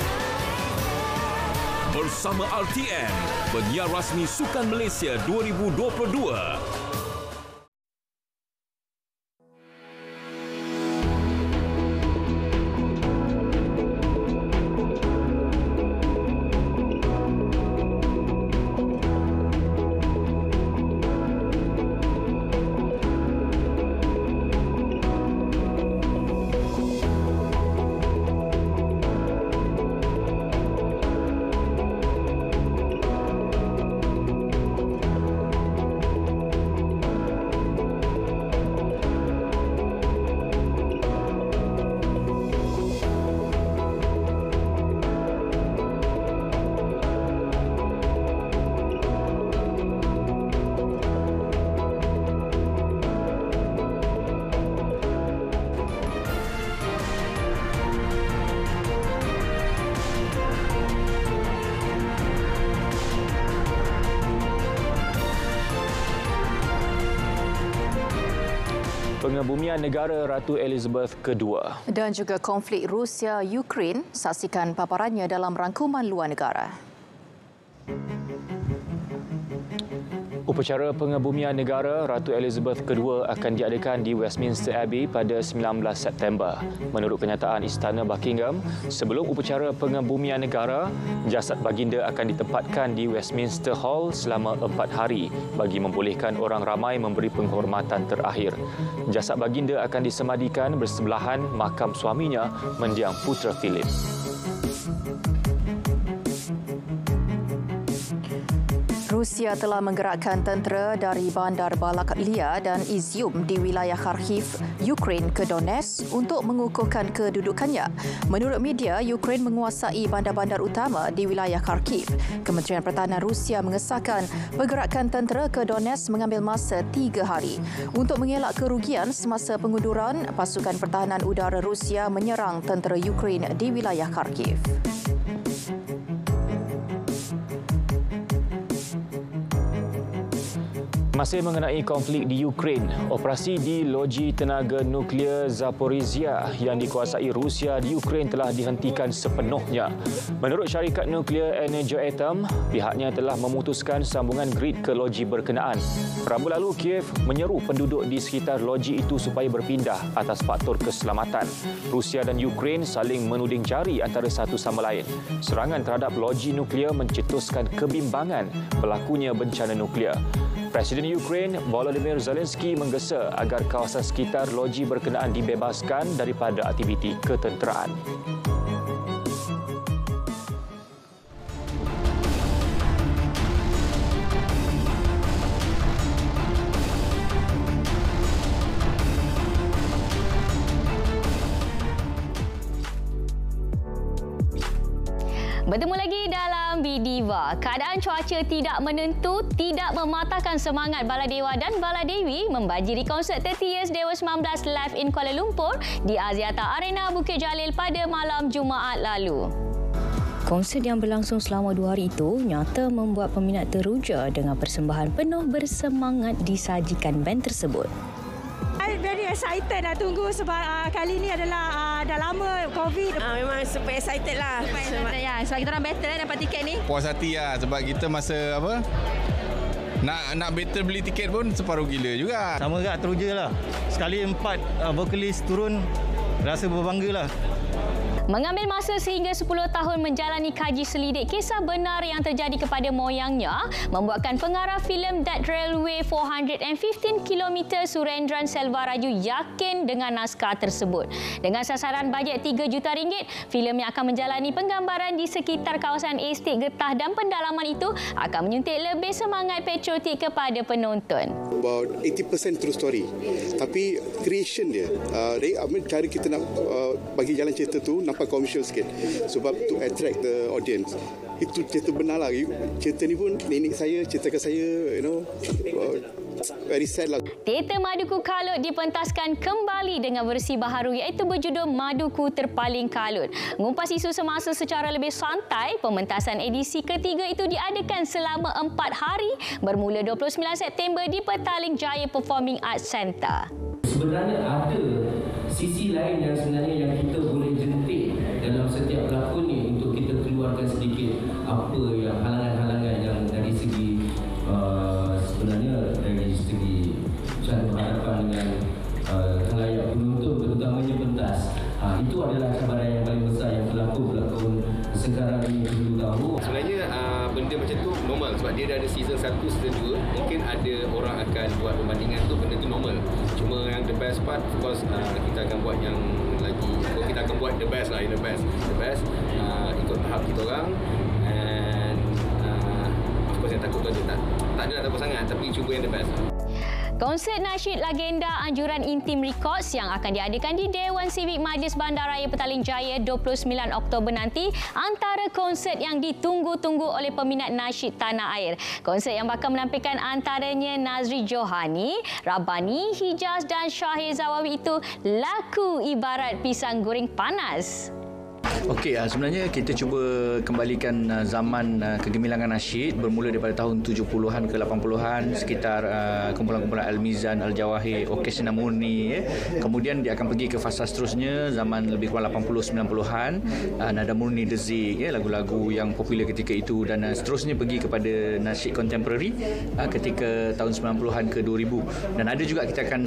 Bersama RTM, penyiar rasmi Sukan Malaysia 2022. Pengebumian negara Ratu Elizabeth II. Dan juga konflik Rusia-Ukraine, saksikan paparannya dalam rangkuman luar negara. Upacara pengebumian negara Ratu Elizabeth II akan diadakan di Westminster Abbey pada 19 September. Menurut kenyataan Istana Buckingham, sebelum upacara pengebumian negara, jasad baginda akan ditempatkan di Westminster Hall selama 4 hari bagi membolehkan orang ramai memberi penghormatan terakhir. Jasad baginda akan disemadikan bersebelahan makam suaminya, mendiang putera Philip. Rusia telah menggerakkan tentera dari bandar Balaklia dan Izium di wilayah Kharkiv, Ukraine ke Donetsk untuk mengukuhkan kedudukannya. Menurut media, Ukraine menguasai bandar-bandar utama di wilayah Kharkiv. Kementerian Pertahanan Rusia mengesahkan pergerakan tentera ke Donetsk mengambil masa 3 hari. Untuk mengelak kerugian semasa pengunduran, pasukan pertahanan udara Rusia menyerang tentera Ukraine di wilayah Kharkiv. Masih mengenai konflik di Ukraine, operasi di loji tenaga nuklear Zaporizhia yang dikuasai Rusia di Ukraine telah dihentikan sepenuhnya. Menurut syarikat nuklear Energoatom, pihaknya telah memutuskan sambungan grid ke loji berkenaan. Rabu lalu, Kiev menyeru penduduk di sekitar loji itu supaya berpindah atas faktor keselamatan. Rusia dan Ukraine saling menuding jari antara satu sama lain. Serangan terhadap loji nuklear mencetuskan kebimbangan berlakunya bencana nuklear. Presiden Ukraine Volodymyr Zelensky menggesa agar kawasan sekitar loji berkenaan dibebaskan daripada aktiviti ketenteraan. Bertemu lagi dalam Bidiva. Keadaan cuaca tidak menentu tidak mematahkan semangat baladewa dan baladewi membajiri konsert 30 Years Dewa 19 live in Kuala Lumpur di Axiata Arena Bukit Jalil pada malam Jumaat lalu. Konsert yang berlangsung selama 2 hari itu nyata membuat peminat teruja dengan persembahan penuh bersemangat disajikan band tersebut. Very excited nak tunggu sebab kali ni adalah dah lama COVID. Memang super excited lah. Sebab kita orang battle dapat tiket ni. Puas hati lah sebab kita masa apa nak battle beli tiket pun separuh gila juga. Sama juga teruja lah. Sekali 4 vokalis turun, rasa berbangga lah. Mengambil masa sehingga 10 tahun menjalani kaji selidik kisah benar yang terjadi kepada moyangnya, membuatkan pengarah filem That Railway 415 km Surendran Selvaraju yakin dengan naskah tersebut. Dengan sasaran bajet RM3 juta, filem yang akan menjalani penggambaran di sekitar kawasan estet getah dan pendalaman itu akan menyuntik lebih semangat patriotik kepada penonton. About 80% true story. Tapi creation dia, cara kita nak bagi jalan cerita tu nampak commercial sikit sebab to attract the audience. itu cerita benar lah. Cerita ni pun nenek saya ceritakan saya, very sad lah. Teater Maduku Kalut dipentaskan kembali dengan versi baharu iaitu berjudul Maduku Terpaling Kalut. Ngumpas isu semasa secara lebih santai, pementasan edisi ketiga itu diadakan selama 4 hari bermula 29 September di Petaling Jaya Performing Arts Centre. Sebenarnya ada sisi lain yang sebenarnya yang kita boleh jentik dalam setiap pelakon ni untuk kita keluarkan sedikit apa yang halangan-halangan yang dari segi sebenarnya dari segi cara berhadapan dengan khalayak penonton terutamanya pentas. Itu adalah cabaran yang paling besar yang pelakon-pelakon sekarang ini perlu tahu. Sebenarnya benda macam tu normal sebab dia dah ada season 1, season 2. Mungkin ada orang akan buat perbandingan tu, benda tu normal. Cuma yang the best part, of course, kita akan buat yang lagi, kita akan buat the best lah, the best ikut tahap kita orang. And of course yang takut tu tak ada nak takut sangat, tapi cuba yang the best. Konsert nasyid legenda Anjuran Intim Records yang akan diadakan di Dewan Sivik Majlis Bandaraya Petaling Jaya 29 Oktober nanti antara konsert yang ditunggu-tunggu oleh peminat nasyid tanah air. Konsert yang bakal menampilkan antaranya Nazri Johani, Rabani, Hijaz dan Syahir Zawawi itu laku ibarat pisang goreng panas. Okey, sebenarnya kita cuba kembalikan zaman kegemilangan nasyid bermula daripada tahun 70-an ke 80-an, sekitar kumpulan-kumpulan Al-Mizan, Al-Jawahir, Orkestra Murni. Kemudian dia akan pergi ke fasa seterusnya zaman lebih kurang 80-90-an, Nada Murni, Dezik, lagu-lagu yang popular ketika itu, dan seterusnya pergi kepada nasyid kontemporari ketika tahun 90-an ke 2000. Dan ada juga kita akan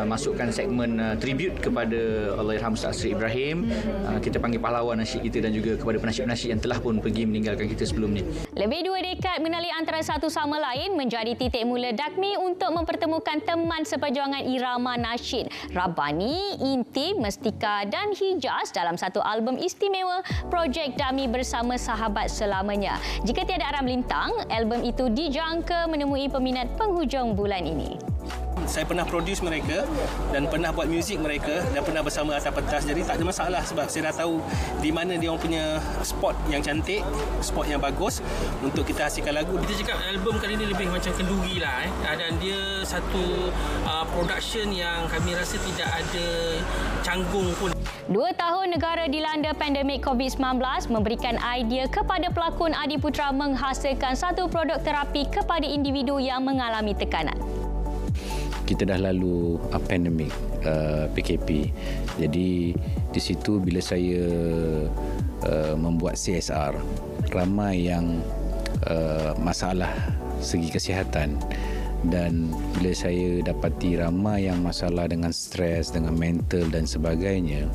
masukkan segmen tribute kepada Allahyarham Ustaz Sri Ibrahim. Kita panggil pahlawan nasyid kita dan juga kepada penasyid-penasyid yang telah pun pergi meninggalkan kita sebelum ni. Lebih 2 dekad mengenali antara satu sama lain menjadi titik mula Dakmi untuk mempertemukan teman seperjuangan irama nasyid Rabani, Intim, Mestika dan Hijaz dalam satu album istimewa Projek Dami Bersama Sahabat Selamanya. Jika tiada aram lintang, album itu dijangka menemui peminat penghujung bulan ini. Saya pernah produce mereka dan pernah buat muzik mereka dan pernah bersama atas pentas, jadi tak ada masalah sebab saya dah tahu di mana dia orang punya spot yang cantik, spot yang bagus untuk kita hasilkan lagu. Kita cakap album kali ini lebih macam kenduri lah dan dia satu production yang kami rasa tidak ada canggung pun. 2 tahun negara dilanda pandemik COVID-19 memberikan idea kepada pelakon Adiputra menghasilkan satu produk terapi kepada individu yang mengalami tekanan. Kita dah lalu pandemik PKP. Jadi di situ bila saya membuat CSR, ramai yang masalah segi kesihatan, dan bila saya dapati ramai yang masalah dengan stres, dengan mental dan sebagainya,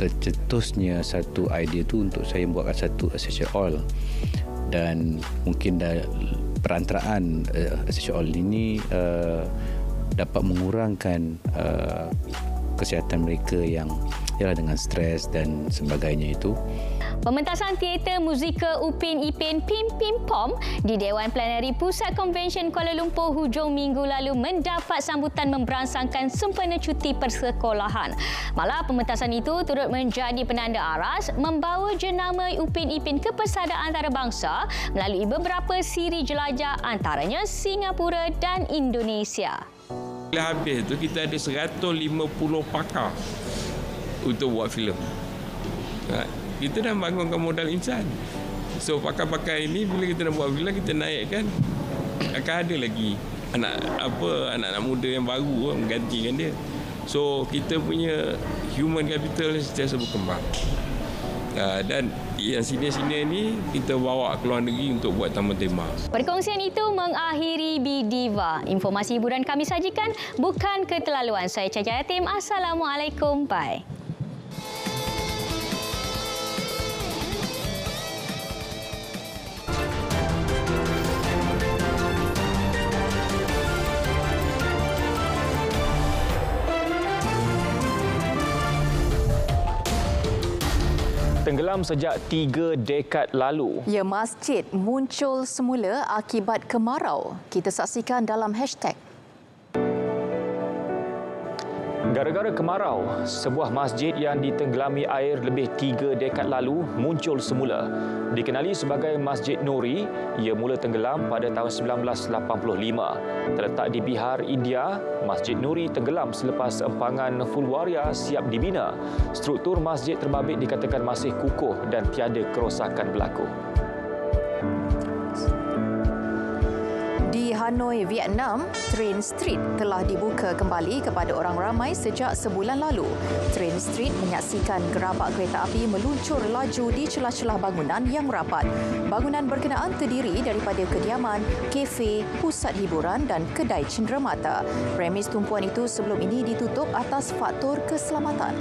tercetusnya satu idea tu untuk saya buatkan satu essential oil, dan mungkin perantaraan essential oil ini dapat mengurangkan kesihatan mereka yang ialah dengan stres dan sebagainya itu. Pementasan teater muzikal Upin Ipin Pim Pim Pom di Dewan Plenary Pusat Konvensyen Kuala Lumpur hujung minggu lalu mendapat sambutan memberangsangkan sempena cuti persekolahan. Malah pementasan itu turut menjadi penanda aras membawa jenama Upin Ipin ke persada antarabangsa melalui beberapa siri jelajah antaranya Singapura dan Indonesia. Bila habis tu kita ada 150 pakar untuk buat filem. Kita dah bangunkan modal insan. So pakar-pakar ini bila kita nak buat filem, kita naikkan, akan ada lagi anak-anak muda yang baru menggantikan dia. So kita punya human capital sentiasa berkembang. Dan yang senior-senior ni kita bawa ke luar negeri untuk buat taman tema. Perkongsian itu mengakhiri Bidiva. Informasi hiburan kami sajikan bukan keterlaluan. Saya Caca Yatim. Assalamualaikum. Bye. Tenggelam sejak 3 dekad lalu. Ya, masjid muncul semula akibat kemarau. Kita saksikan dalam hashtag. Gara-gara kemarau, sebuah masjid yang ditenggelami air lebih 3 dekad lalu muncul semula. Dikenali sebagai Masjid Nuri, ia mula tenggelam pada tahun 1985. Terletak di Bihar, India, Masjid Nuri tenggelam selepas empangan Fulwaria siap dibina. Struktur masjid terbabit dikatakan masih kukuh dan tiada kerosakan berlaku. Di Hanoi, Vietnam, Train Street telah dibuka kembali kepada orang ramai sejak sebulan lalu. Train Street menyaksikan gerabak kereta api meluncur laju di celah-celah bangunan yang rapat. Bangunan berkenaan terdiri daripada kediaman, kafe, pusat hiburan dan kedai cenderamata. Premis tumpuan itu sebelum ini ditutup atas faktor keselamatan.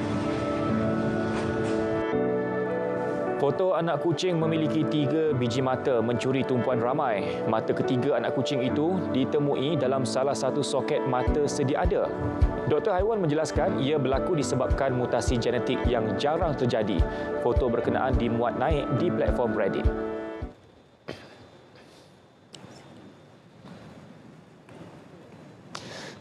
Foto anak kucing memiliki 3 biji mata mencuri tumpuan ramai. Mata ketiga anak kucing itu ditemui dalam salah satu soket mata sedia ada. Doktor haiwan menjelaskan ia berlaku disebabkan mutasi genetik yang jarang terjadi. Foto berkenaan dimuat naik di platform Reddit.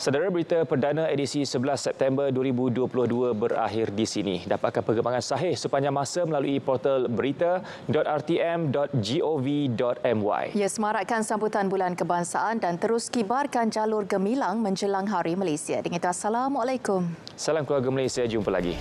Saudara, berita perdana edisi 11 September 2022 berakhir di sini. Dapatkan perkembangan sahih sepanjang masa melalui portal berita.rtm.gov.my. Ya, semarakkan sambutan Bulan Kebangsaan dan terus kibarkan jalur gemilang menjelang Hari Malaysia. Dengan itu, Assalamualaikum. Salam keluarga Malaysia, jumpa lagi.